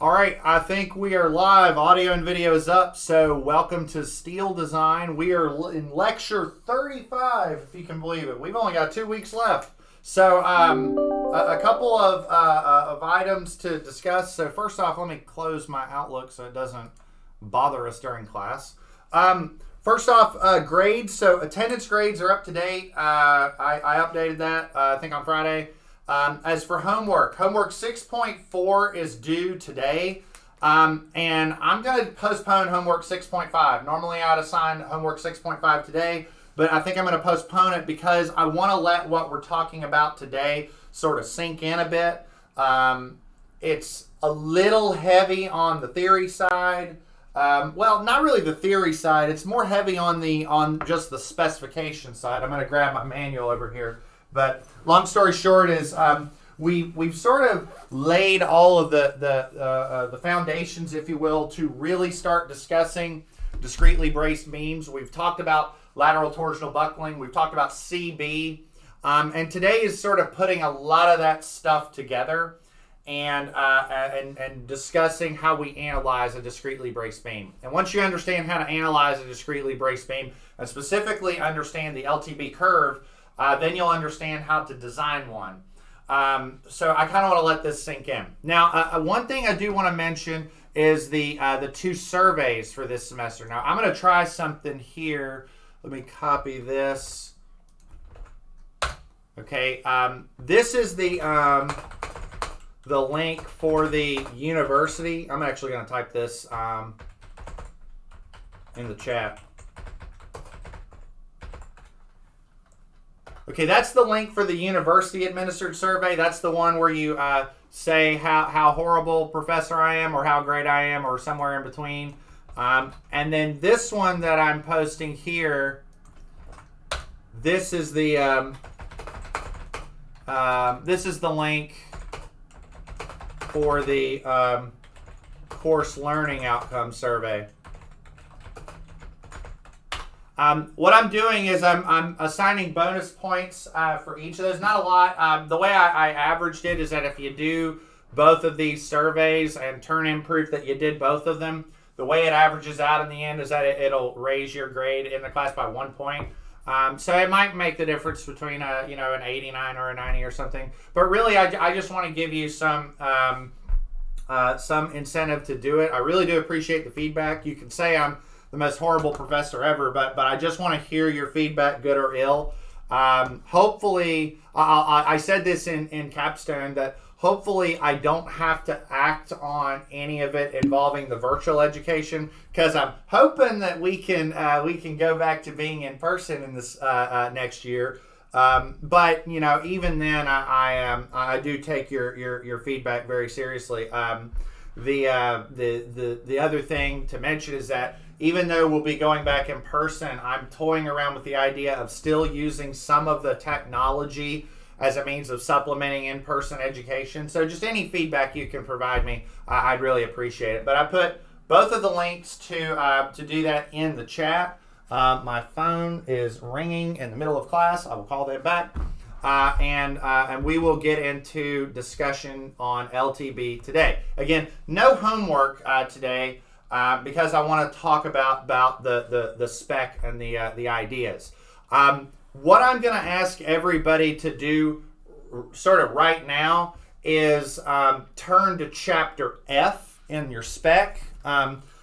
All right, I think we are live. Audio and video is up, so welcome to Steel Design. We are in lecture 35, if you can believe it. We've only got 2 weeks left. So a couple of items to discuss. So first off, let me close my Outlook so it doesn't bother us during class. First off, grades. So attendance grades are up to date. I updated that, I think on Friday. As for homework 6.4 is due today, and I'm going to postpone homework 6.5. Normally I'd assign homework 6.5 today, but I think I'm going to postpone it because I want to let what we're talking about today sort of sink in a bit. It's a little heavy on the theory side. Well, not really the theory side. It's more heavy on just the specification side. I'm going to grab my manual over here. But long story short is we've sort of laid all of the foundations, if you will, to really start discussing discretely braced beams. We've talked about lateral torsional buckling. We've talked about CB. And today is sort of putting a lot of that stuff together and discussing how we analyze a discretely braced beam. And once you understand how to analyze a discretely braced beam, and specifically understand the LTB curve, then you'll understand how to design one. So I kind of want to let this sink in. Now, one thing I do want to mention is the 2 surveys for this semester. Now, I'm going to try something here. Let me copy this. Okay, this is the link for the university. I'm actually going to type this in the chat. Okay, that's the link for the university-administered survey. That's the one where you say how horrible professor I am or how great I am or somewhere in between. And then this one that I'm posting here, this is the link for the course learning outcome survey. What I'm doing is I'm assigning bonus points for each of those. Not a lot. The way I averaged it is that if you do both of these surveys and turn in proof that you did both of them, the way it averages out in the end is that it'll raise your grade in the class by 1 point. So it might make the difference between an 89 or a 90 or something. But really, I just want to give you some incentive to do it. I really do appreciate the feedback. You can say I'm the most horrible professor ever, but I just want to hear your feedback, good or ill. Hopefully, I said this in capstone that hopefully I don't have to act on any of it involving the virtual education, because I'm hoping that we can go back to being in person in this next year. But even then, I do take your feedback very seriously. The other thing to mention is that even though we'll be going back in person, I'm toying around with the idea of still using some of the technology as a means of supplementing in-person education. So just any feedback you can provide me, I'd really appreciate it. But I put both of the links to do that in the chat. My phone is ringing in the middle of class. I will call that back. And we will get into discussion on LTB today. Again, no homework today because I want to talk about the spec and the ideas. What I'm going to ask everybody to do sort of right now is turn to chapter F in your spec.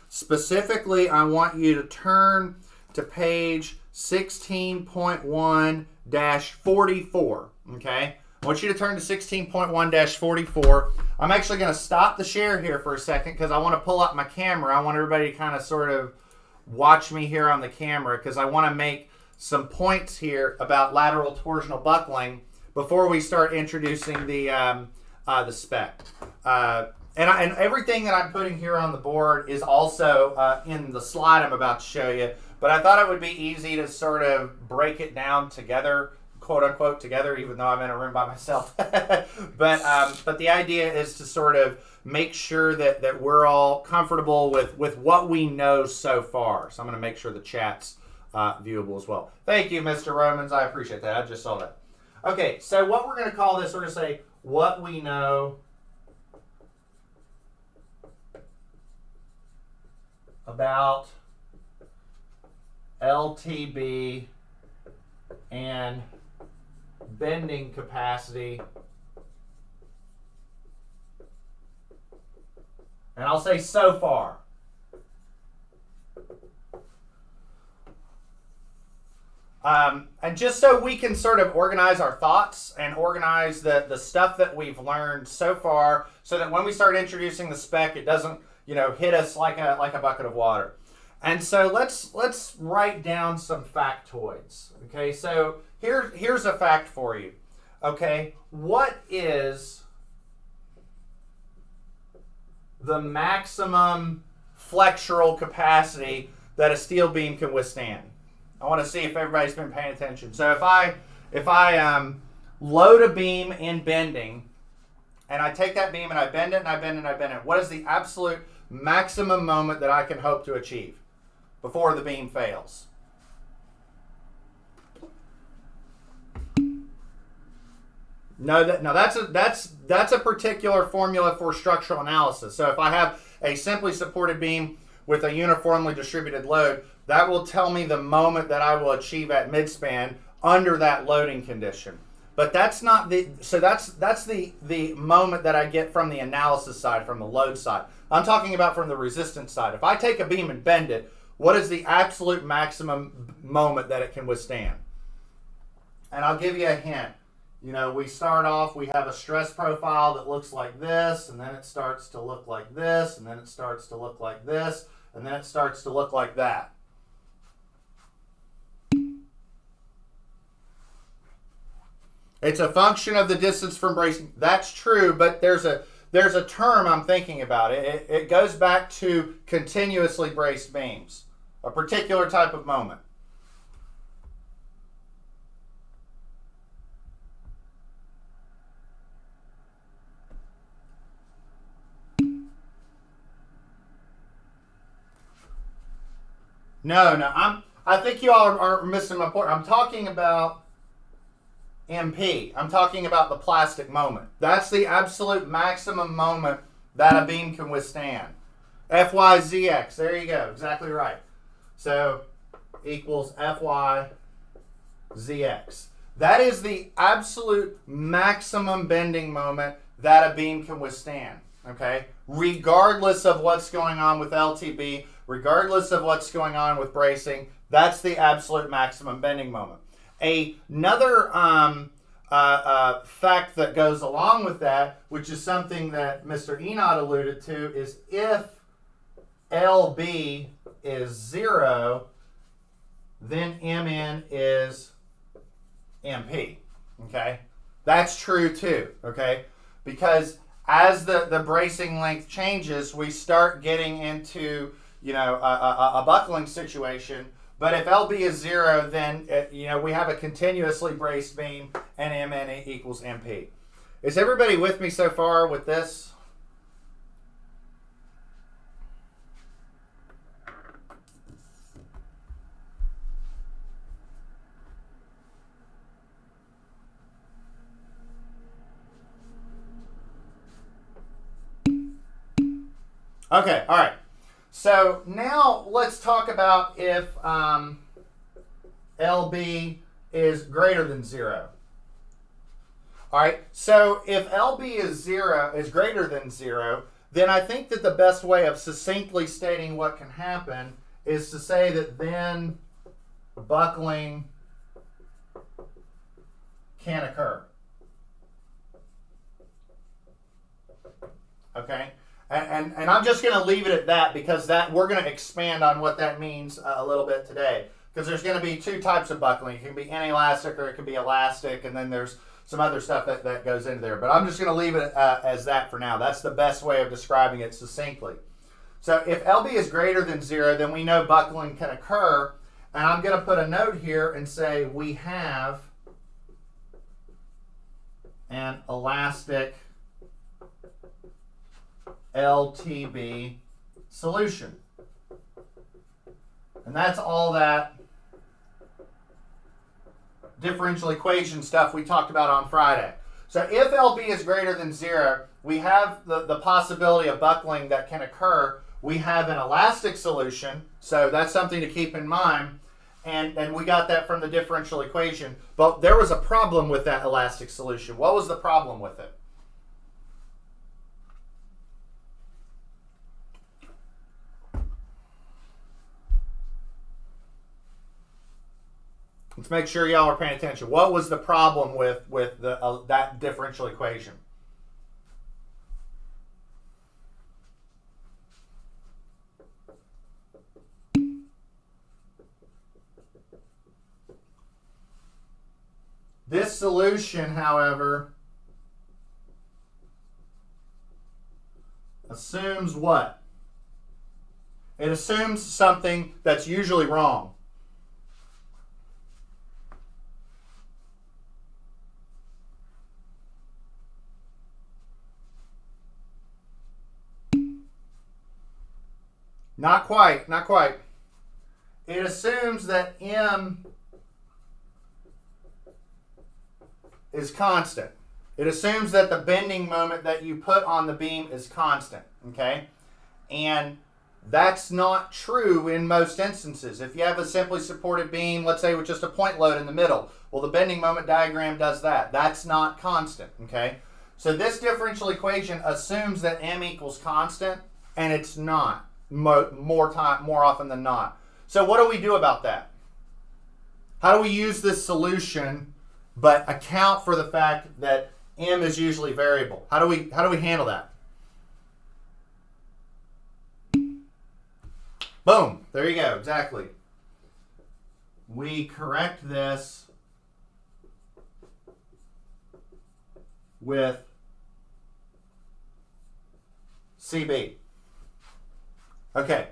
Specifically, I want you to turn to page 16.1-44, okay? I want you to turn to 16.1-44. I'm actually going to stop the share here for a second because I want to pull up my camera. I want everybody to kind of sort of watch me here on the camera because I want to make some points here about lateral torsional buckling before we start introducing the spec. And everything that I'm putting here on the board is also in the slide I'm about to show you. But I thought it would be easy to sort of break it down together, quote unquote together, even though I'm in a room by myself. But the idea is to sort of make sure that we're all comfortable with what we know so far. So I'm going to make sure the chat's viewable as well. Thank you, Mr. Romans. I appreciate that. I just saw that. Okay, so what we're going to call this, we're going to say what we know about LTB and bending capacity, and I'll say so far. And just so we can sort of organize our thoughts and organize the stuff that we've learned so far, so that when we start introducing the spec, it doesn't, hit us like a bucket of water. And so let's write down some factoids. Okay, so here's a fact for you. Okay, what is the maximum flexural capacity that a steel beam can withstand? I want to see if everybody's been paying attention. So if I load a beam in bending, and I take that beam and I bend it and I bend it and I bend it, what is the absolute maximum moment that I can hope to achieve before the beam fails? No, that's a particular formula for structural analysis. So if I have a simply supported beam with a uniformly distributed load, that will tell me the moment that I will achieve at midspan under that loading condition. But that's not that's the moment that I get from the analysis side, from the load side. I'm talking about from the resistance side. If I take a beam and bend it, what is the absolute maximum moment that it can withstand? And I'll give you a hint. We start off, we have a stress profile that looks like this, and then it starts to look like this, and then it starts to look like this, and then it starts to look like that. It's a function of the distance from bracing. That's true, but there's a term I'm thinking about. It goes back to continuously braced beams, a particular type of moment. No, I think you all are missing my point. I'm talking about MP. I'm talking about the plastic moment. That's the absolute maximum moment that a beam can withstand. FYZX. There you go. Exactly right. So equals FYZX. That is the absolute maximum bending moment that a beam can withstand. Okay? Regardless of what's going on with LTB, regardless of what's going on with bracing, that's the absolute maximum bending moment. Another fact that goes along with that, which is something that Mr. Enod alluded to, is if LB is 0, then MN is MP. Okay? That's true too. Okay? Because as the bracing length changes, we start getting into a buckling situation. But if LB is 0, then we have a continuously braced beam, and MN equals MP. Is everybody with me so far with this? Okay, all right. So now let's talk about if LB is greater than 0. All right, so if LB is greater than 0, then I think that the best way of succinctly stating what can happen is to say that then buckling can occur. Okay? And I'm just going to leave it at that, because we're going to expand on what that means a little bit today. Because there's going to be two types of buckling. It can be inelastic or it can be elastic, and then there's some other stuff that goes into there. But I'm just going to leave it as that for now. That's the best way of describing it succinctly. So if LB is greater than 0, then we know buckling can occur. And I'm going to put a note here and say we have an elastic LTB solution. And that's all that differential equation stuff we talked about on Friday. So if LB is greater than 0, we have the possibility of buckling that can occur We have an elastic solution, so that's something to keep in mind. And we got that from the differential equation. But there was a problem with that elastic solution. What was the problem with it? Let's make sure y'all are paying attention. What was the problem with that differential equation? This solution, however, assumes what? It assumes something that's usually wrong. Not quite, not quite. It assumes that M is constant. It assumes that the bending moment that you put on the beam is constant, okay? And that's not true in most instances. If you have a simply supported beam, let's say with just a point load in the middle, well, the bending moment diagram does that. That's not constant, okay? So this differential equation assumes that M equals constant, and it's not more often than not. So what do we do about that? How do we use this solution but account for the fact that M is usually variable? How do we handle that? Boom. There you go. Exactly. We correct this with CB. Okay.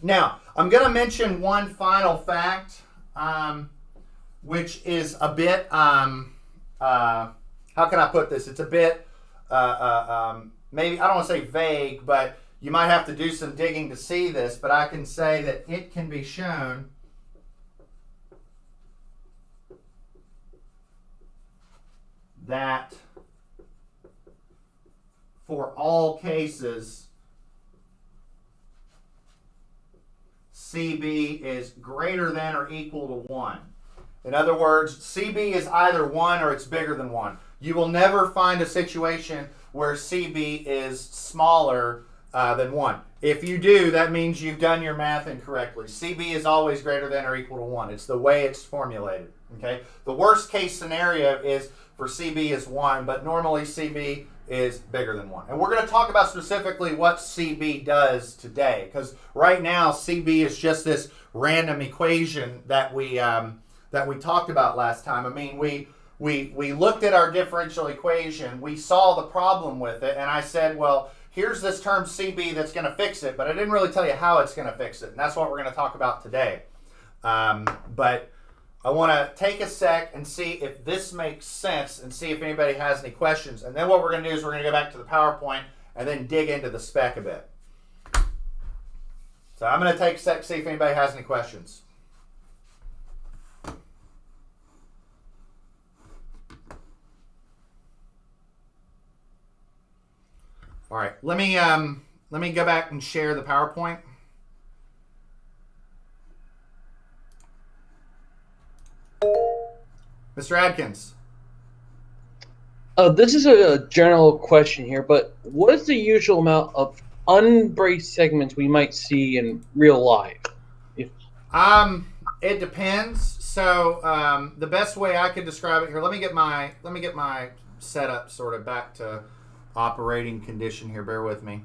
Now, I'm going to mention one final fact, which is a bit, how can I put this? It's a bit, maybe, I don't want to say vague, but you might have to do some digging to see this, but I can say that it can be shown that for all cases, CB is greater than or equal to 1. In other words, CB is either 1 or it's bigger than 1. You will never find a situation where CB is smaller than 1. If you do, that means you've done your math incorrectly. CB is always greater than or equal to 1. It's the way it's formulated. Okay. The worst case scenario is for CB is 1, but normally CB is bigger than 1. And we're going to talk about specifically what CB does today, because right now CB is just this random equation that we talked about last time. I mean, we looked at our differential equation, we saw the problem with it, and I said, well, here's this term CB that's going to fix it, but I didn't really tell you how it's going to fix it, and that's what we're going to talk about today. But I want to take a sec and see if this makes sense and see if anybody has any questions. And then what we're going to do is we're going to go back to the PowerPoint and then dig into the spec a bit. So I'm going to take a sec, see if anybody has any questions. All right, let me go back and share the PowerPoint. Mr. Adkins. This is a general question here, but what is the usual amount of unbraced segments we might see in real life? It depends. So the best way I could describe it here, let me get my setup sort of back to operating condition here. Bear with me.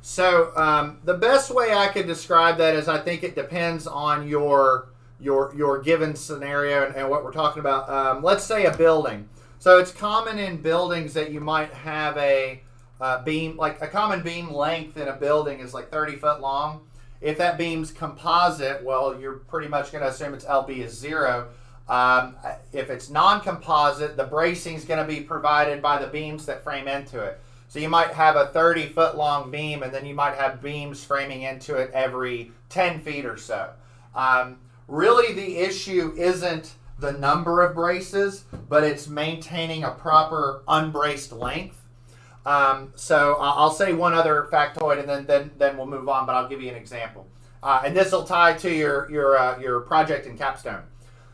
So the best way I could describe that is I think it depends on your given scenario and what we're talking about. Let's say a building. So it's common in buildings that you might have a beam, like a common beam length in a building is like 30 foot long. If that beam's composite, well, you're pretty much going to assume its LB is 0. If it's non-composite, the bracing is going to be provided by the beams that frame into it. So you might have a 30 foot long beam, and then you might have beams framing into it every 10 feet or so. Really, the issue isn't the number of braces, but it's maintaining a proper unbraced length. So I'll say one other factoid, and then we'll move on. But I'll give you an example, and this will tie to your project in capstone.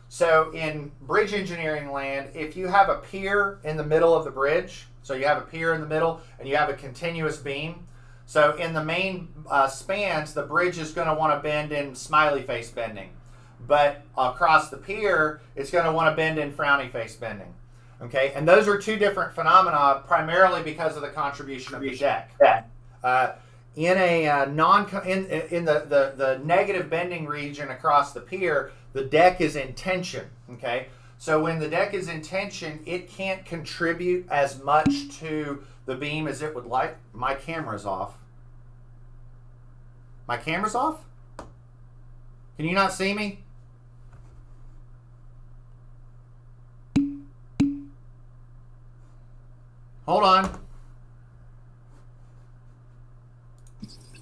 So in bridge engineering land, if you have a pier in the middle of the bridge, so you have a pier in the middle and you have a continuous beam. So in the main spans, the bridge is going to want to bend in smiley face bending, but across the pier, it's going to want to bend in frowny face bending. Okay, and those are two different phenomena, primarily because of the contribution of the deck. In a in the negative bending region across the pier, the deck is in tension. Okay, so when the deck is in tension, it can't contribute as much to the beam as it would like. My camera's off. My camera's off? Can you not see me? Hold on.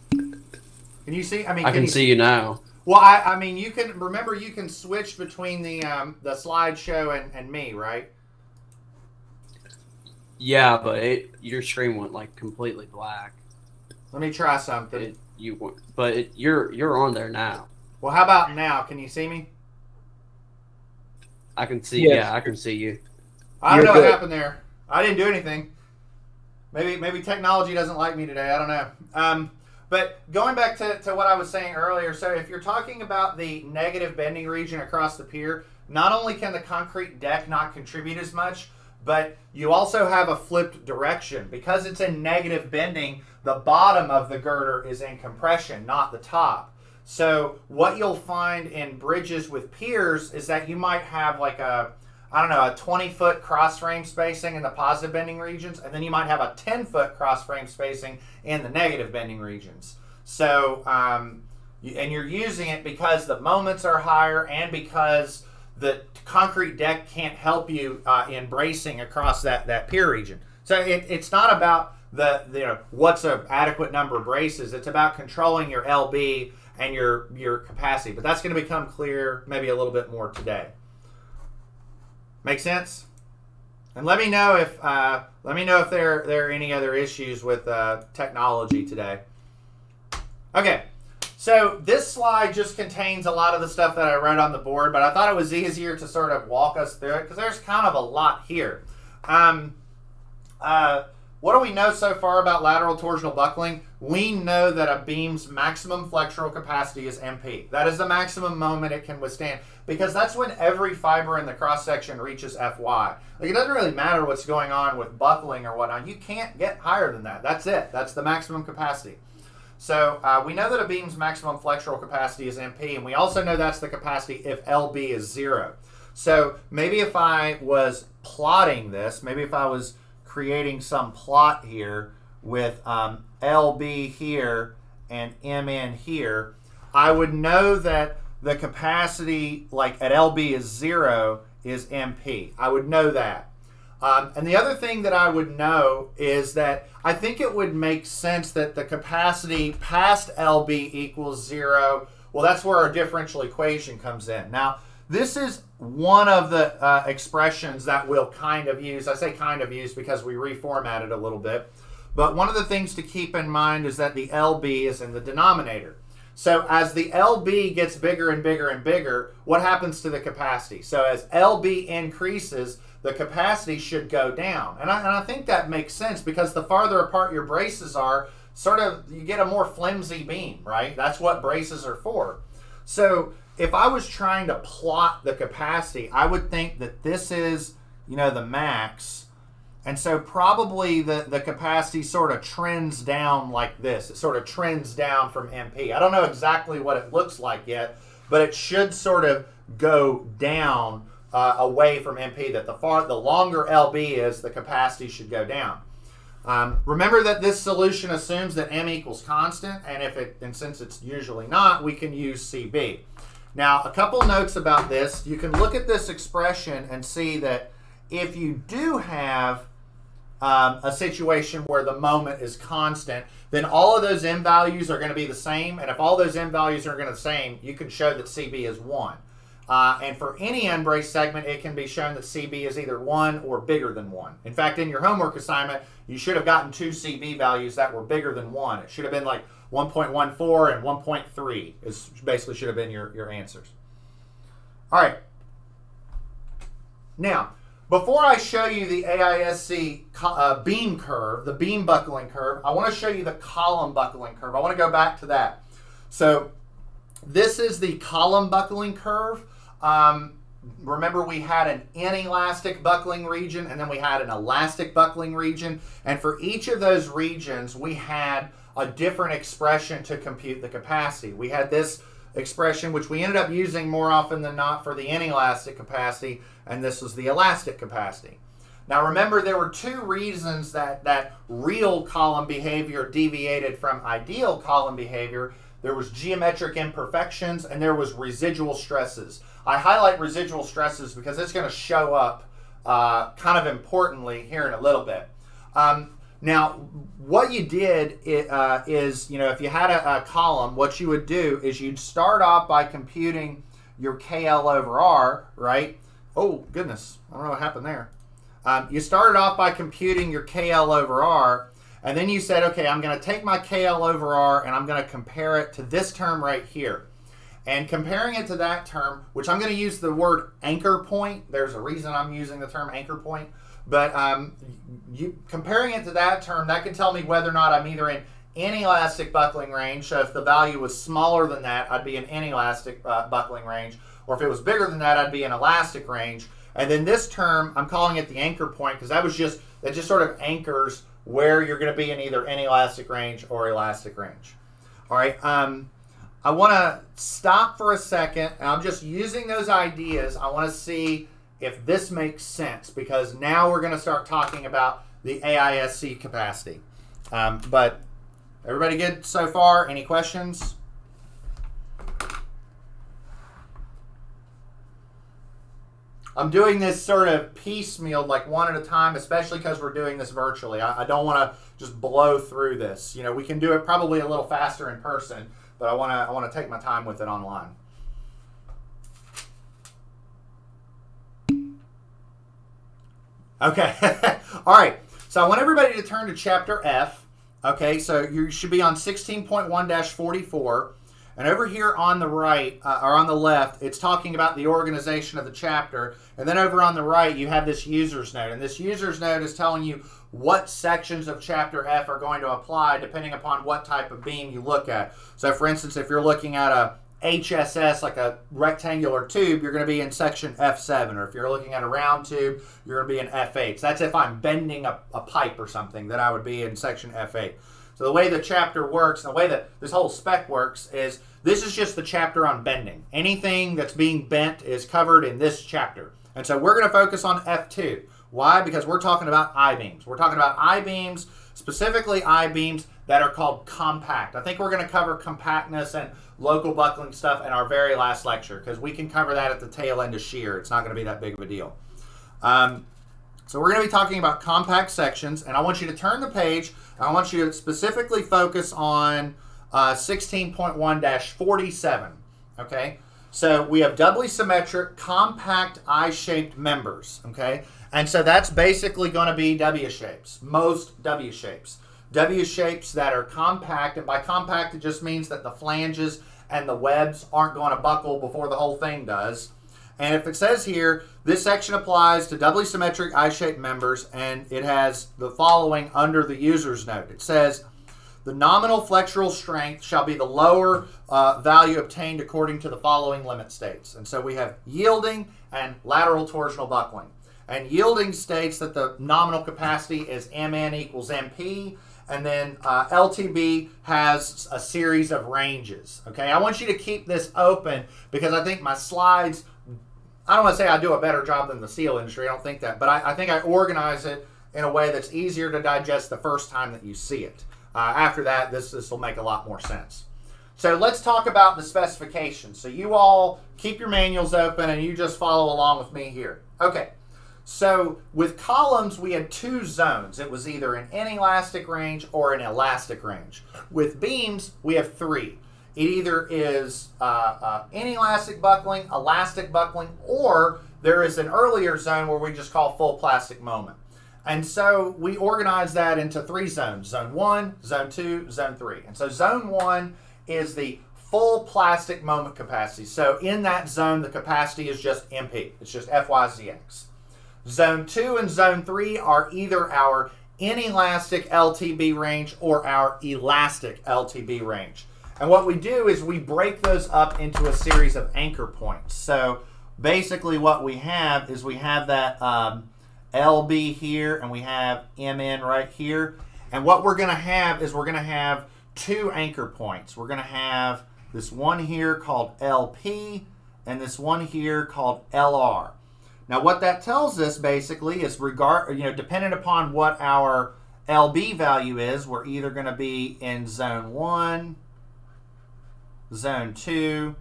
Can you see? I can see you now. Well, I mean, you can remember you can switch between the slideshow and me, right? Yeah, but your screen went like completely black. Let me try something. You're on there now. Well, how about now? Can you see me? I can see. Yes. Yeah, I can see you. I don't know You're what good. happened there. I didn't do anything. Maybe technology doesn't like me today. I don't know. But going back to what I was saying earlier, so if you're talking about the negative bending region across the pier, not only can the concrete deck not contribute as much, but you also have a flipped direction. Because it's in negative bending, the bottom of the girder is in compression, not the top. So what you'll find in bridges with piers is that you might have like a 20-foot cross frame spacing in the positive bending regions, and then you might have a 10-foot cross frame spacing in the negative bending regions. So, and you're using it because the moments are higher and because the concrete deck can't help you in bracing across that pier region. So it's not about what's an adequate number of braces. It's about controlling your LB and your capacity. But that's going to become clear maybe a little bit more today. Make sense? And let me know if there are any other issues with technology today. Okay, so this slide just contains a lot of the stuff that I wrote on the board, but I thought it was easier to sort of walk us through it because there's kind of a lot here. What do we know so far about lateral torsional buckling? We know that a beam's maximum flexural capacity is MP. That is the maximum moment it can withstand, because that's when every fiber in the cross-section reaches FY. Like, it doesn't really matter what's going on with buckling or whatnot. You can't get higher than that. That's it. That's the maximum capacity. So we know that a beam's maximum flexural capacity is MP, and we also know that's the capacity if LB is 0. So maybe if I was plotting this, maybe if I was creating some plot here with LB here and MN here, I would know that the capacity, like at LB is 0, is MP. I would know that. And the other thing that I would know is that I think it would make sense that the capacity past LB equals 0, well, that's where our differential equation comes in. Now, this is one of the expressions that we'll kind of use. I say kind of use because we reformatted a little bit. But one of the things to keep in mind is that the LB is in the denominator. So as the LB gets bigger and bigger and bigger, what happens to the capacity? So as LB increases, the capacity should go down. And I think that makes sense because the farther apart your braces are, sort of you get a more flimsy beam, right? That's what braces are for. So if I was trying to plot the capacity, I would think that this is, the max. And so probably the capacity sort of trends down like this. It sort of trends down from MP. I don't know exactly what it looks like yet, but it should sort of go down away from MP, that the longer LB is, the capacity should go down. Remember that this solution assumes that M equals constant, and since it's usually not, we can use CB. Now, a couple notes about this. You can look at this expression and see that if you do have a situation where the moment is constant, then all of those M values are going to be the same. And if all those M values are going to be the same, you can show that CB is 1. And for any unbraced segment, it can be shown that CB is either 1 or bigger than 1. In fact, in your homework assignment, you should have gotten 2 CB values that were bigger than 1. It should have been like 1.14 and 1.3 is basically should have been your answers. All right. Now, before I show you the AISC beam curve, the beam buckling curve, I want to show you the column buckling curve. I want to go back to that. So this is the column buckling curve. Remember, we had an inelastic buckling region, and then we had an elastic buckling region. And for each of those regions, we had a different expression to compute the capacity. We had this expression, which we ended up using more often than not for the inelastic capacity, and this was the elastic capacity. Now remember, there were 2 reasons that real column behavior deviated from ideal column behavior. There was geometric imperfections, and there was residual stresses. I highlight residual stresses because it's going to show up kind of importantly here in a little bit. Now, what you did is, if you had a column, what you would do is you'd start off by computing your KL over R, right? Oh, goodness. I don't know what happened there. You started off by computing your KL over R, and then you said, okay, I'm going to take my KL over R and I'm going to compare it to this term right here. And comparing it to that term, which I'm going to use the word anchor point. There's a reason I'm using the term anchor point. But comparing it to that term, that can tell me whether or not I'm either in inelastic buckling range. So if the value was smaller than that, I'd be in inelastic buckling range. Or if it was bigger than that, I'd be in elastic range. And then this term, I'm calling it the anchor point because that just sort of anchors where you're going to be in either inelastic range or elastic range. All right. I want to stop for a second. And I'm just using those ideas. I want to see if this makes sense, because now we're going to start talking about the AISC capacity. But everybody good so far? Any questions? I'm doing this sort of piecemeal, like one at a time, especially because we're doing this virtually. I don't want to just blow through this. We can do it probably a little faster in person, but I want to take my time with it online. Okay. All right. So I want everybody to turn to chapter F. Okay. So you should be on 16.1-44. And over here on the right, or on the left, it's talking about the organization of the chapter. And then over on the right, you have this user's note. And this user's note is telling you what sections of chapter F are going to apply depending upon what type of beam you look at. So for instance, if you're looking at a HSS, like a rectangular tube, you're going to be in section F7. Or if you're looking at a round tube, you're going to be in F8. So that's if I'm bending a pipe or something, that I would be in section F8. So the way the chapter works, and the way that this whole spec works, is this is just the chapter on bending. Anything that's being bent is covered in this chapter. And so we're going to focus on F2. Why? Because we're talking about I-beams. We're talking about I-beams, specifically I-beams that are called compact. I think we're going to cover compactness and local buckling stuff in our very last lecture, because we can cover that at the tail end of shear. It's not going to be that big of a deal. So we're going to be talking about compact sections, and I want you to turn the page. I want you to specifically focus on 16.1-47. Okay, so we have doubly symmetric, compact I-shaped members. Okay, and so that's basically going to be W shapes, most W shapes. W shapes that are compact, and by compact it just means that the flanges and the webs aren't going to buckle before the whole thing does. And if it says here, this section applies to doubly symmetric I-shaped members, and it has the following under the user's note. It says, the nominal flexural strength shall be the lower value obtained according to the following limit states. And so we have yielding and lateral torsional buckling. And yielding states that the nominal capacity is Mn equals Mp, and then LTB has a series of ranges. Okay, I want you to keep this open because I think my slides, I don't want to say I do a better job than the steel industry, I don't think that, but I think I organize it in a way that's easier to digest the first time that you see it. After that, this will make a lot more sense. So let's talk about the specifications. So you all keep your manuals open and you just follow along with me here. Okay, so with columns, we had 2 zones. It was either an inelastic range or an elastic range. With beams, we have 3. it either is inelastic buckling, elastic buckling, or there is an earlier zone where we just call full plastic moment. And so we organize that into 3 zones: zone 1, zone 2, zone 3. And so zone 1 is the full plastic moment capacity. So in that zone, the capacity is just MP. It's just FYZX. Zone 2 and zone 3 are either our inelastic LTB range or our elastic LTB range. And what we do is we break those up into a series of anchor points. So basically what we have is we have that LB here, and we have MN right here. And what we're going to have is we're going to have 2 anchor points. We're going to have this one here called LP and this one here called LR. Now what that tells us basically is dependent upon what our LB value is, we're either going to be in zone 1, zone 2,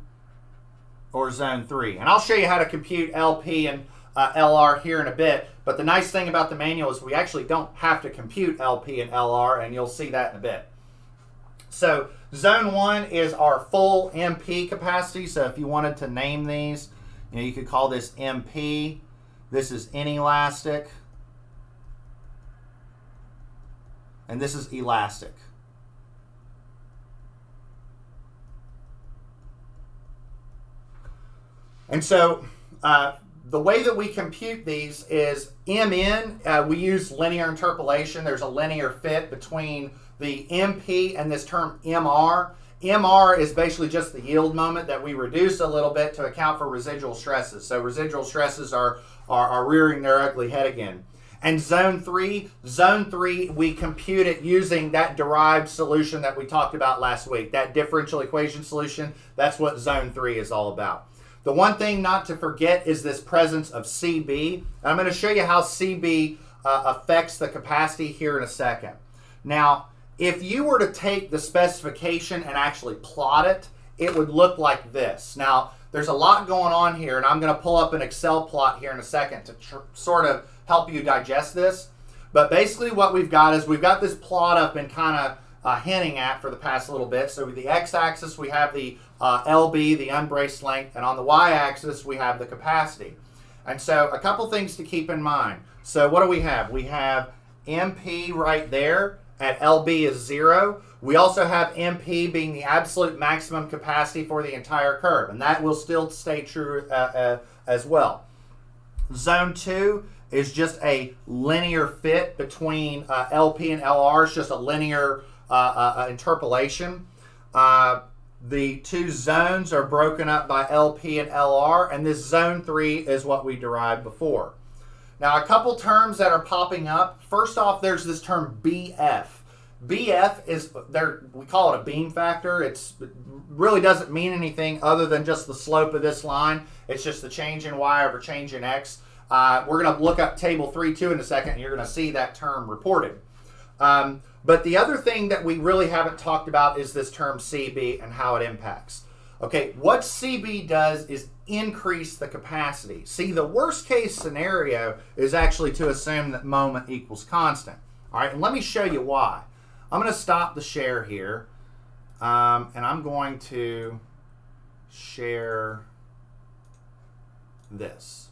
or zone 3. And I'll show you how to compute LP and LR here in a bit, but the nice thing about the manual is we actually don't have to compute LP and LR, and you'll see that in a bit. So zone 1 is our full MP capacity. So if you wanted to name these, you could call this MP. This is inelastic, and this is elastic. And so the way that we compute these is MN, we use linear interpolation. There's a linear fit between the MP and this term MR. MR is basically just the yield moment that we reduce a little bit to account for residual stresses. So residual stresses are rearing their ugly head again. And zone 3, we compute it using that derived solution that we talked about last week, that differential equation solution. That's what zone 3 is all about. The one thing not to forget is this presence of CB. And I'm going to show you how CB affects the capacity here in a second. Now, if you were to take the specification and actually plot it, it would look like this. Now, there's a lot going on here, and I'm going to pull up an Excel plot here in a second to sort of help you digest this. But basically what we've got is we've got this plot up and kind of hinting at for the past little bit. So with the x-axis, we have the LB, the unbraced length, and on the y-axis, we have the capacity. And so a couple things to keep in mind. So what do we have? We have MP right there at LB is 0. We also have MP being the absolute maximum capacity for the entire curve, and that will still stay true as well. Zone 2 is just a linear fit between LP and LR. It's just a linear interpolation. The 2 zones are broken up by LP and LR, and this zone 3 is what we derived before. Now, a couple terms that are popping up. First off, there's this term BF. BF is there. We call it a beam factor. It really doesn't mean anything other than just the slope of this line. It's just the change in Y over change in X. We're going to look up table 3.2 in a second, and you're going to see that term reported. But the other thing that we really haven't talked about is this term CB and how it impacts. Okay, what CB does is increase the capacity. See, the worst case scenario is actually to assume that moment equals constant. All right, and let me show you why. I'm going to stop the share here, and I'm going to share this.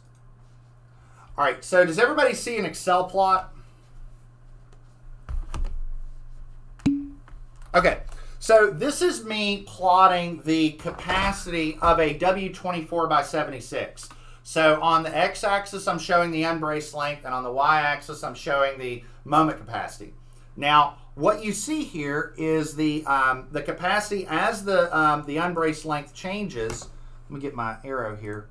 All right, so does everybody see an Excel plot? Okay, so this is me plotting the capacity of a W24 by 76. So on the x-axis, I'm showing the unbraced length, and on the y-axis, I'm showing the moment capacity. Now, what you see here is the capacity as the unbraced length changes. Let me get my arrow here.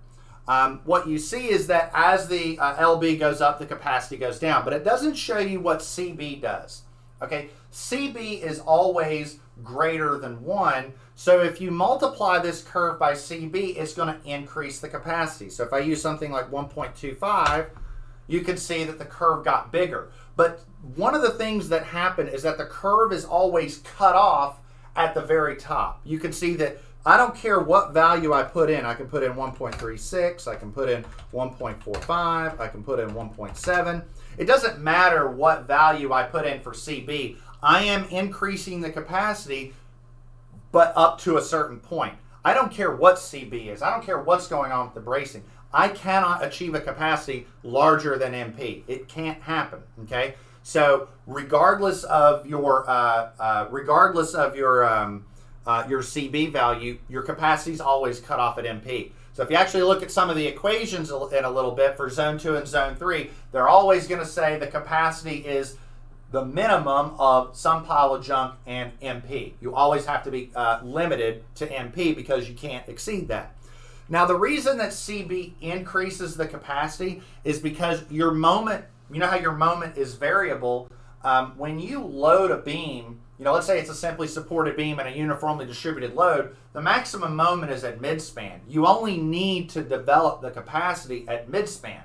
What you see is that as the LB goes up, the capacity goes down, but it doesn't show you what CB does. Okay, CB is always greater than 1, so if you multiply this curve by CB, it's going to increase the capacity. So if I use something like 1.25, you can see that the curve got bigger. But one of the things that happen is that the curve is always cut off at the very top. You can see that I don't care what value I put in. I can put in 1.36, I can put in 1.45, I can put in 1.7. It doesn't matter what value I put in for CB. I am increasing the capacity but up to a certain point. I don't care what CB is. I don't care what's going on with the bracing. I cannot achieve a capacity larger than MP. It can't happen. Okay, so regardless of your your CB value, your capacity is always cut off at MP. So if you actually look at some of the equations in a little bit for zone 2 and zone 3, they're always going to say the capacity is the minimum of some pile of junk and MP. You always have to be limited to MP because you can't exceed that. Now, the reason that CB increases the capacity is because your moment, you know how your moment is variable. When you load a beam, let's say it's a simply supported beam and a uniformly distributed load, the maximum moment is at midspan. You only need to develop the capacity at midspan.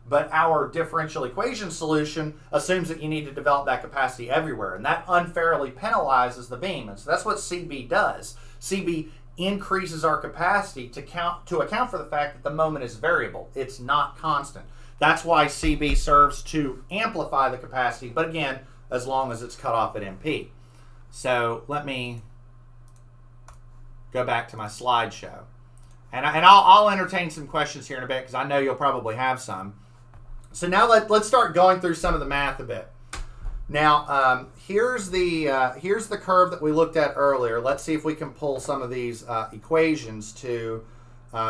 But our differential equation solution assumes that you need to develop that capacity everywhere, and that unfairly penalizes the beam. And so that's what CB does. CB increases our capacity to account for the fact that the moment is variable. It's not constant. That's why CB serves to amplify the capacity, but again, as long as it's cut off at MP. So let me go back to my slideshow. And I'll entertain some questions here in a bit because I know you'll probably have some. So now let's start going through some of the math a bit. Now, here's the curve that we looked at earlier. Let's see if we can pull some of these equations to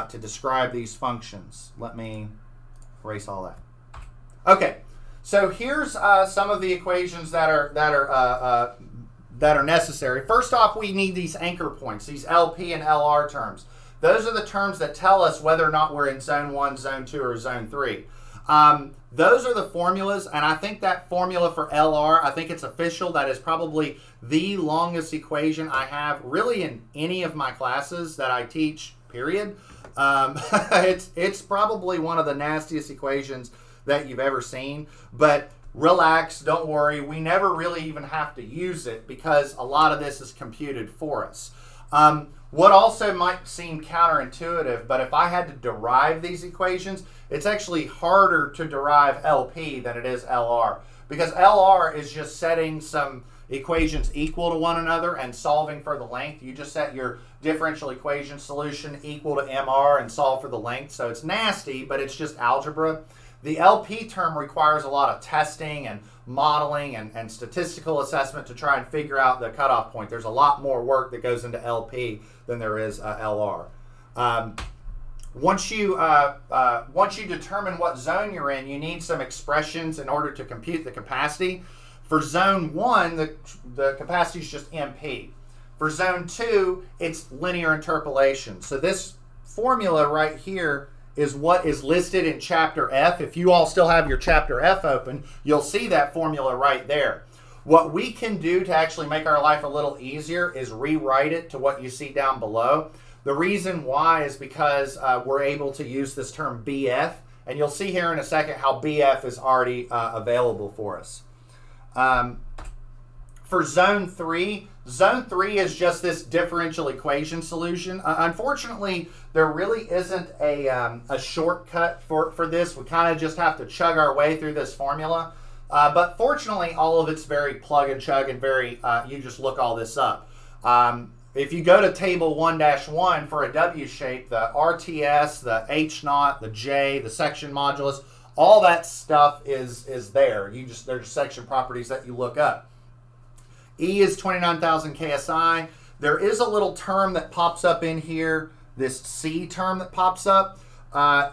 describe these functions. Let me erase all that. Okay, so here's some of the equations that are necessary. First off, we need these anchor points, these LP and LR terms. Those are the terms that tell us whether or not we're in zone 1, zone 2, or zone 3. Those are the formulas, and I think that formula for LR, I think it's official. That is probably the longest equation I have really in any of my classes that I teach, period. It's probably one of the nastiest equations that you've ever seen, but relax, don't worry. We never really even have to use it because a lot of this is computed for us. What also might seem counterintuitive, but if I had to derive these equations, it's actually harder to derive LP than it is LR, because LR is just setting some equations equal to one another and solving for the length. You just set your differential equation solution equal to MR and solve for the length. So it's nasty, but it's just algebra. The LP term requires a lot of testing and modeling and statistical assessment to try and figure out the cutoff point. There's a lot more work that goes into LP than there is LR. Once you determine what zone you're in, you need some expressions in order to compute the capacity. For zone 1, the capacity is just MP. For zone 2, it's linear interpolation. So this formula right here is what is listed in Chapter F. If you all still have your Chapter F open, you'll see that formula right there. What we can do to actually make our life a little easier is rewrite it to what you see down below. The reason why is because we're able to use this term BF, and you'll see here in a second how BF is already available for us. For zone 3 is just this differential equation solution. Unfortunately, there really isn't a shortcut for this. We kind of just have to chug our way through this formula. But fortunately, all of it's very plug and chug and very, you just look all this up. If you go to table 1-1 for a W shape, the RTS, the H0, the J, the section modulus, all that stuff is there. There's section properties that you look up. E is 29,000 KSI. There is a little term that pops up in here, this C term that pops up.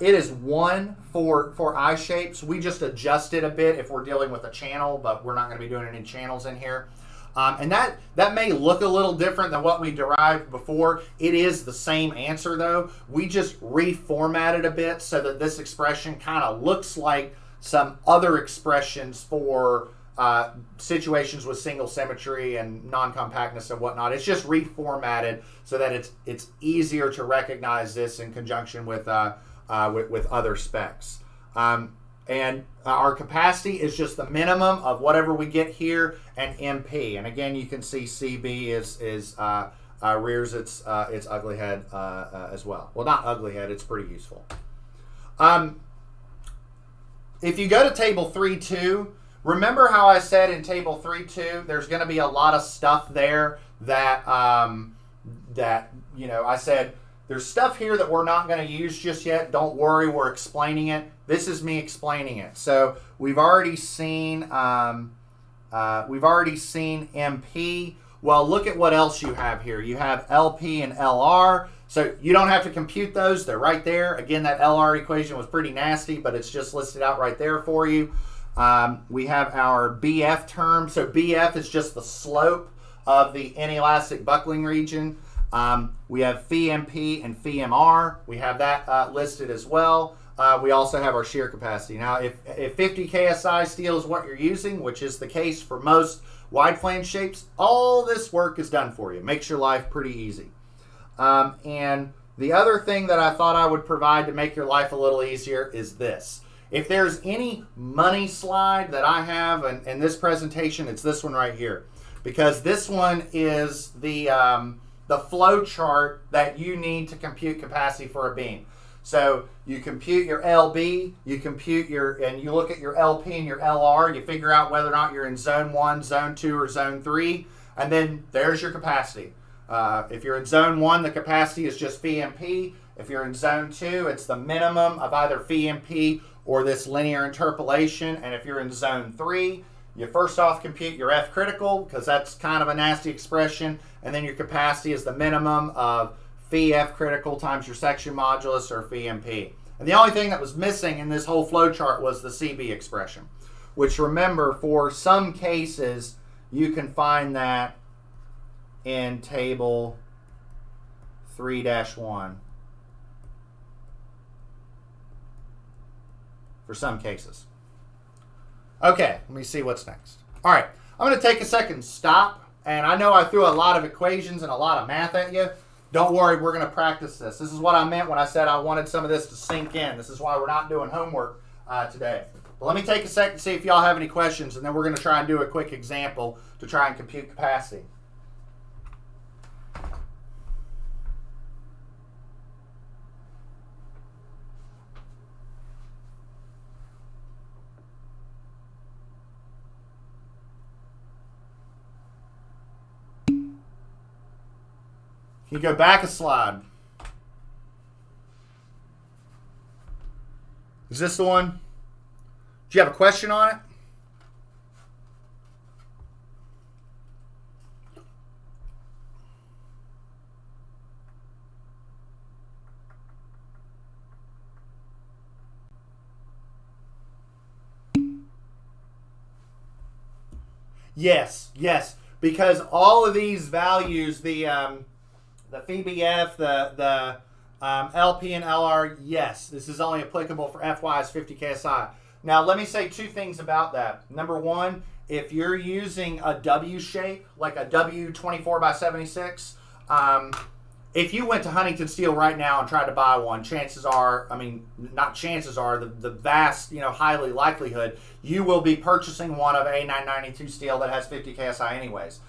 It is 1 for I shapes. We just adjust it a bit if we're dealing with a channel, but we're not going to be doing any channels in here. And that may look a little different than what we derived before. It is the same answer though. We just reformatted a bit so that this expression kind of looks like some other expressions for situations with single symmetry and non-compactness and whatnot. It's just reformatted so that it's easier to recognize this in conjunction with other specs. And our capacity is just the minimum of whatever we get here, and MP. And again, you can see CB rears its ugly head as well. Well, not ugly head; it's pretty useful. If you go to table 3.2, remember how I said in table 3.2 there's going to be a lot of stuff there that that, you know, I said, there's stuff here that we're not going to use just yet. Don't worry, we're explaining it. This is me explaining it. So we've already seen MP. Well, look at what else you have here. You have LP and LR. So you don't have to compute those. They're right there. Again, that LR equation was pretty nasty, but it's just listed out right there for you. We have our BF term. So BF is just the slope of the inelastic buckling region. We have phi MP and phi MR. We have that listed as well. We also have our shear capacity. Now, if 50 KSI steel is what you're using, which is the case for most wide flange shapes, all this work is done for you. Makes your life pretty easy. And the other thing that I thought I would provide to make your life a little easier is this. If there's any money slide that I have in this presentation, it's this one right here. Because this one is the flow chart that you need to compute capacity for a beam. So you compute your LB, and you look at your LP and your LR, you figure out whether or not you're in zone 1, zone 2, or zone 3, and then there's your capacity. If you're in zone 1, the capacity is just phi MP. If you're in zone 2, it's the minimum of either phi MP or this linear interpolation. And if you're in zone 3, you first off compute your F critical, because that's kind of a nasty expression, and then your capacity is the minimum of phi F critical times your section modulus, or phi MP. And the only thing that was missing in this whole flow chart was the CB expression, which, remember, for some cases you can find that in table 3-1 for some cases. Okay, let me see what's next. All right, I'm going to take a second stop, and I know I threw a lot of equations and a lot of math at you. Don't worry, we're going to practice this. This is what I meant when I said I wanted some of this to sink in. This is why we're not doing homework today. But let me take a second to see if y'all have any questions, and then we're going to try and do a quick example to try and compute capacity. Can you go back a slide? Is this the one? Do you have a question on it? Yes, because all of these values, the phi BF, the LP and LR, yes, this is only applicable for FY's 50 KSI. Now, let me say two things about that. Number one, if you're using a W shape, like a W24x76, if you went to Huntington Steel right now and tried to buy one, chances are, I mean, not chances are, the vast, highly likelihood, you will be purchasing one of A992 steel that has 50 KSI anyways.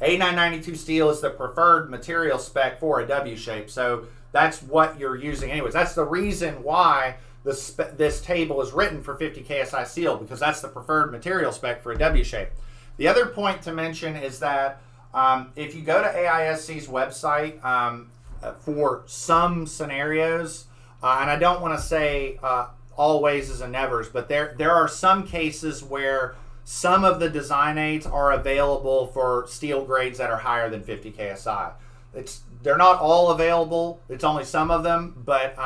A992 steel is the preferred material spec for a W shape, so that's what you're using anyways. That's the reason why this table is written for 50 KSI steel, because that's the preferred material spec for a W shape. The other point to mention is that if you go to AISC's website for some scenarios, and I don't want to say always is and nevers, but there are some cases where some of the design aids are available for steel grades that are higher than 50 KSI. They're not all available. It's only some of them, but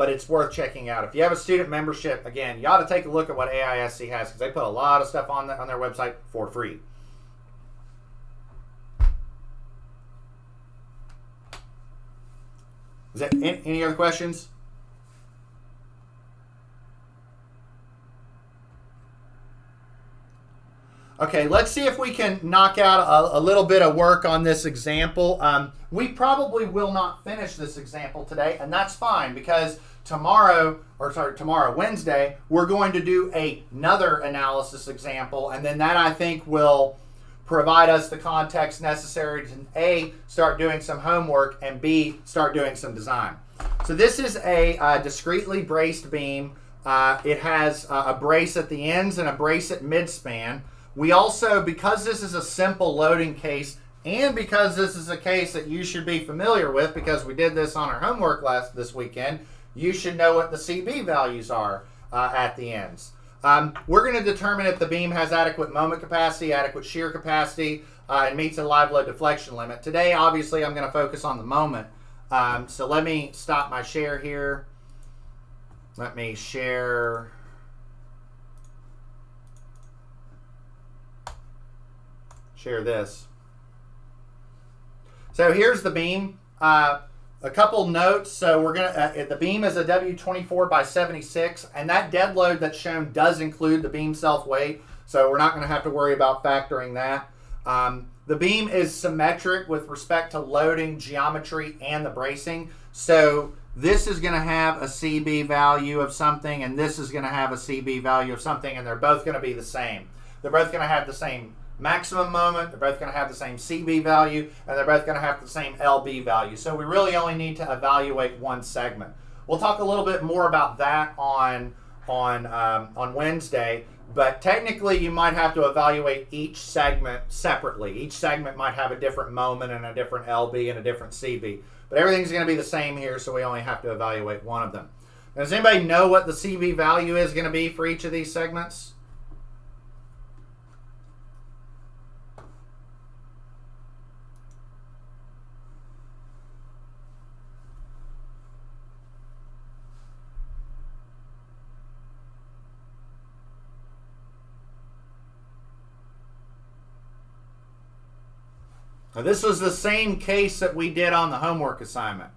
it's worth checking out. If you have a student membership, again, you ought to take a look at what AISC has, because they put a lot of stuff on their website for free. Is that any other questions? Okay, let's see if we can knock out a little bit of work on this example. We probably will not finish this example today, and that's fine, because tomorrow, Wednesday, we're going to do another analysis example, and then that, I think, will provide us the context necessary to A, start doing some homework, and B, start doing some design. So this is a discretely braced beam. It has a brace at the ends and a brace at midspan. We also, because this is a simple loading case, And because this is a case that you should be familiar with, because we did this on our homework this weekend, you should know what the CB values are at the ends. We're going to determine if the beam has adequate moment capacity, adequate shear capacity, and meets a live load deflection limit. Today, obviously, I'm going to focus on the moment. So let me stop my share here. Let me share this. So here's the beam. A couple notes. So we're gonna the beam is a W24 by 76, and that dead load that's shown does include the beam self weight. So we're not going to have to worry about factoring that. The beam is symmetric with respect to loading, geometry, and the bracing. So this is going to have a CB value of something, and this is going to have a CB value of something, and they're both going to be the same. They're both going to have the same maximum moment, they're both going to have the same CB value, and they're both going to have the same LB value. So we really only need to evaluate one segment. We'll talk a little bit more about that on Wednesday, but technically you might have to evaluate each segment separately. Each segment might have a different moment and a different LB and a different CB, but everything's going to be the same here, so we only have to evaluate one of them. Now, does anybody know what the CB value is going to be for each of these segments? Now, this was the same case that we did on the homework assignment.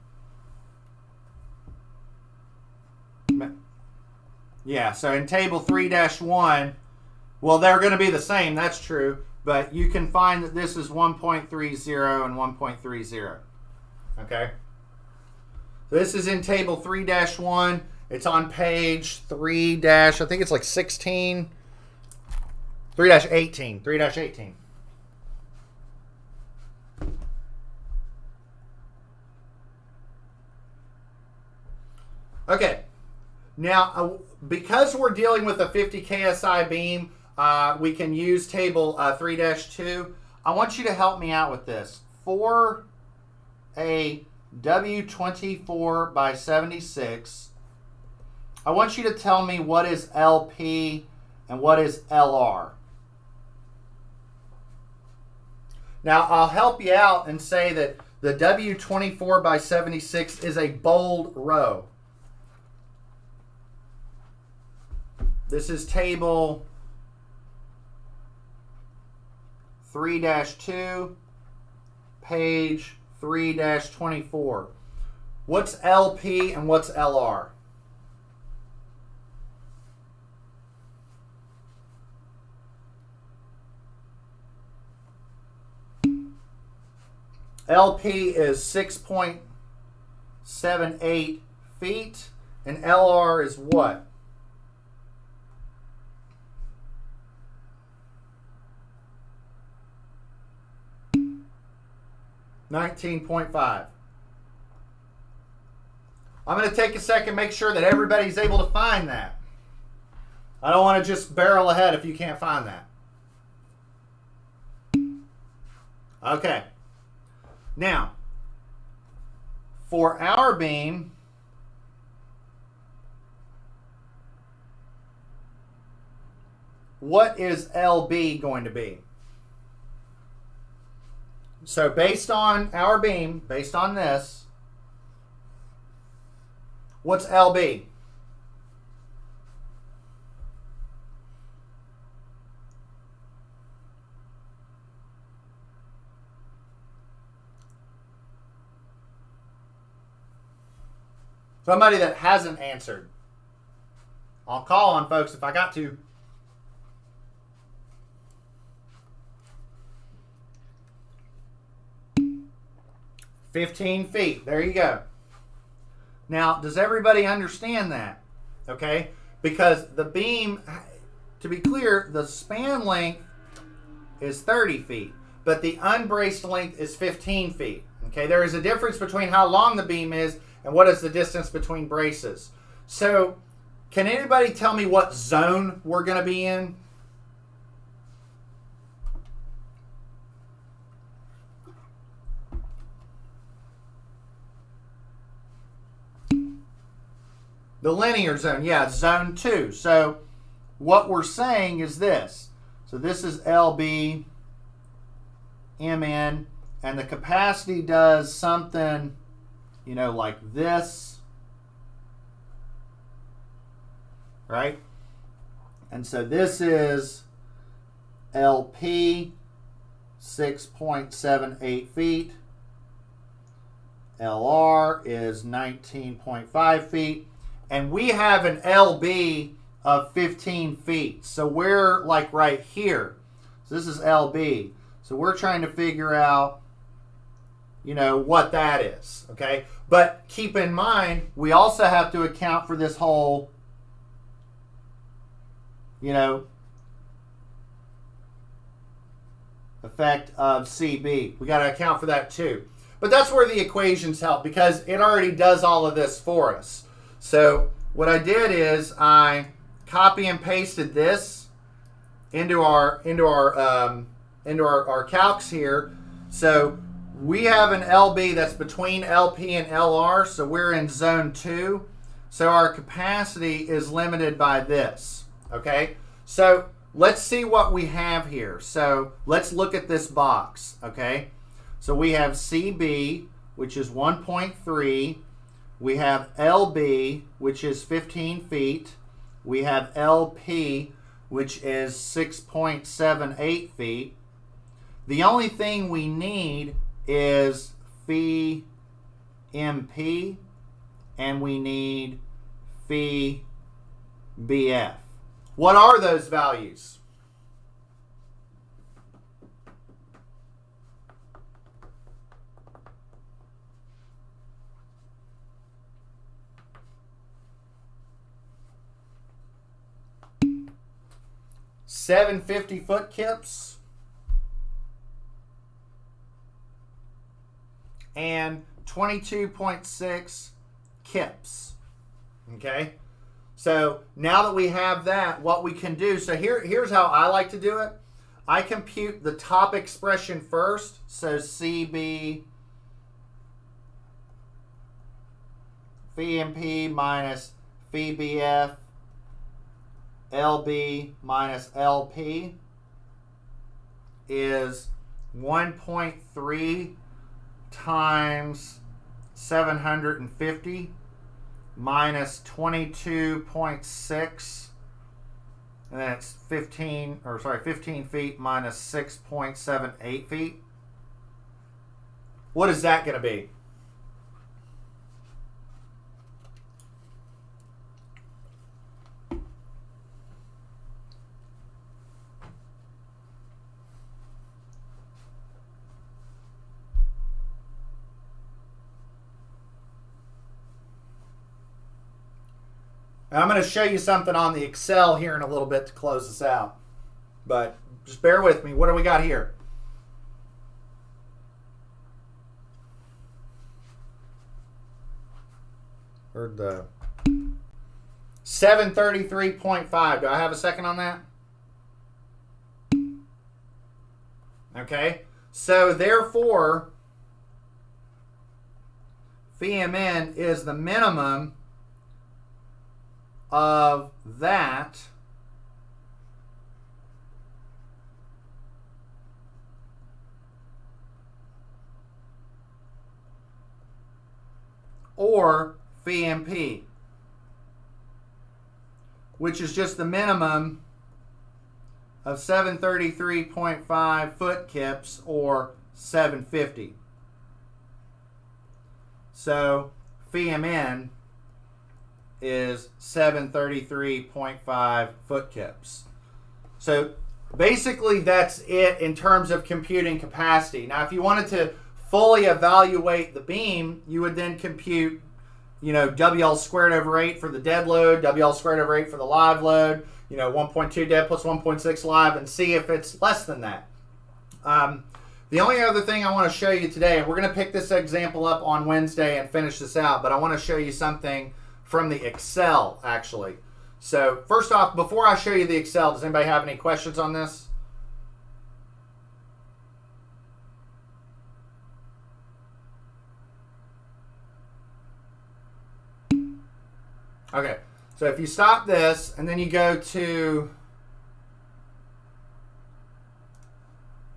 Yeah, so in table 3-1, well, they're going to be the same, that's true, but you can find that this is 1.30 and 1.30. Okay? So this is in table 3-1. It's on page 3- I think it's like 16, 3-18, 3-18. Okay, now because we're dealing with a 50 KSI beam, we can use table 3-2. I want you to help me out with this. For a W24 by 76, I want you to tell me what is LP and what is LR. Now, I'll help you out and say that the W24 by 76 is a bold row. This is table 3-2, page 3-24. What's LP and what's LR? LP is 6.78 feet, and LR is what? 19.5. I'm going to take a second, make sure that everybody's able to find that. I don't want to just barrel ahead if you can't find that. Okay. Now, for our beam, what is LB going to be? So based on our beam, based on this, what's LB? Somebody that hasn't answered. I'll call on folks if I got to. $15 feet. There you go. Now, does everybody understand that? Okay? Because the beam, to be clear, the span length is 30 feet, but the unbraced length is 15 feet. Okay? There is a difference between how long the beam is and what is the distance between braces. So, can anybody tell me what zone we're going to be in? The linear zone, yeah, zone 2. So what we're saying is this. So this is LB, MN, and the capacity does something, you know, like this, right? And so this is LP, 6.78 feet. LR is 19.5 feet. And we have an LB of 15 feet. So we're like right here. So this is LB. So we're trying to figure out, you know, what that is, okay? But keep in mind, we also have to account for this whole, you know, effect of CB. We got to account for that too. But that's where the equations help, because it already does all of this for us. So what I did is I copy and pasted this into our calcs here. So we have an LB that's between LP and LR, so we're in zone 2. So our capacity is limited by this, okay? So let's see what we have here. So let's look at this box, okay? So we have CB, which is 1.3. We have LB, which is 15 feet. We have LP, which is 6.78 feet. The only thing we need is phi MP, and we need phi BF. What are those values? $750 foot kips and 22.6 kips. Okay, so now that we have that, what we can do, so here's how I like to do it. I compute the top expression first, so CB phi MP minus phi BF LB minus LP is 1.3 times 750 minus 22.6, and then it's 15 feet minus 6.78 feet. What is that going to be? I'm going to show you something on the Excel here in a little bit to close this out. But just bear with me. What do we got here? Where'd the 733.5. Do I have a second on that? Okay. So therefore, phi MN is the minimum of that or phi MP, which is just the minimum of 733.5 foot kips or 750. So phi MN is 733.5 foot kips. So basically that's it in terms of computing capacity. Now if you wanted to fully evaluate the beam, you would then compute, you know, WL squared over 8 for the dead load, WL squared over 8 for the live load, you know, 1.2 dead plus 1.6 live, and see if it's less than that. The only other thing I want to show you today, and we're going to pick this example up on Wednesday and finish this out, but I want to show you something from the Excel, actually. So first off, before I show you the Excel, does anybody have any questions on this? Okay, so if you stop this and then you go to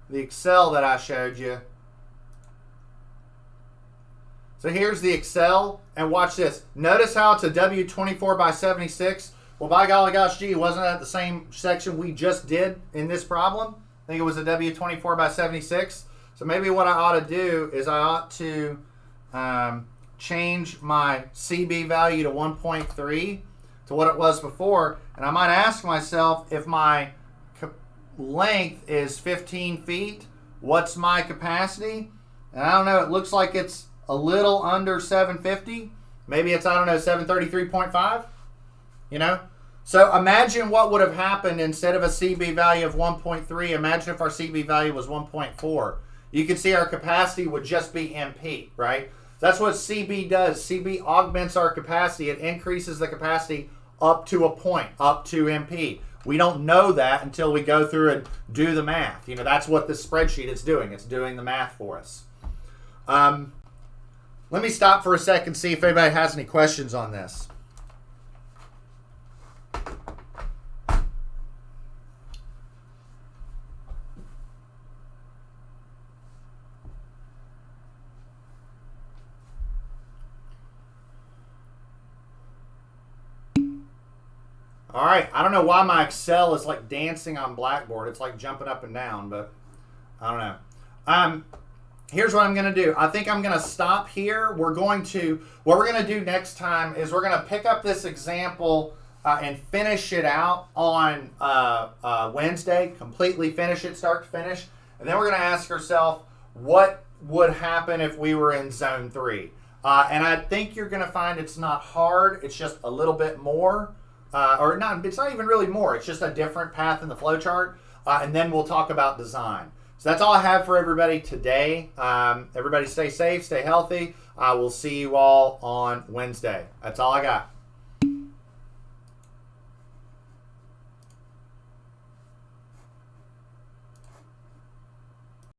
the Excel that I showed you. So here's the Excel, and watch this. Notice how it's a W24 by 76. Well, by golly gosh gee, wasn't that the same section we just did in this problem? I think it was a W24 by 76. So maybe what I ought to do is I ought to change my CB value to 1.3 to what it was before. And I might ask myself, if my length is 15 feet, what's my capacity? And I don't know, it looks like it's a little under 750. Maybe it's, I don't know, 733.5, you know? So imagine what would have happened instead of a CB value of 1.3. Imagine if our CB value was 1.4. You can see our capacity would just be MP, right? That's what CB does. CB augments our capacity. It increases the capacity up to a point, up to MP. We don't know that until we go through and do the math. You know, that's what this spreadsheet is doing. It's doing the math for us. Let me stop for a second, see if anybody has any questions on this. All right, I don't know why my Excel is like dancing on Blackboard. It's like jumping up and down, but I don't know. Here's what I'm going to do. I think I'm going to stop here. What we're going to do next time is we're going to pick up this example and finish it out on Wednesday, completely finish it, start to finish. And then we're going to ask ourselves, what would happen if we were in zone 3? And I think you're going to find it's not hard. It's just a little bit more. It's not even really more. It's just a different path in the flowchart. And then we'll talk about design. So that's all I have for everybody today. Everybody stay safe, stay healthy. We'll see you all on Wednesday. That's all I got.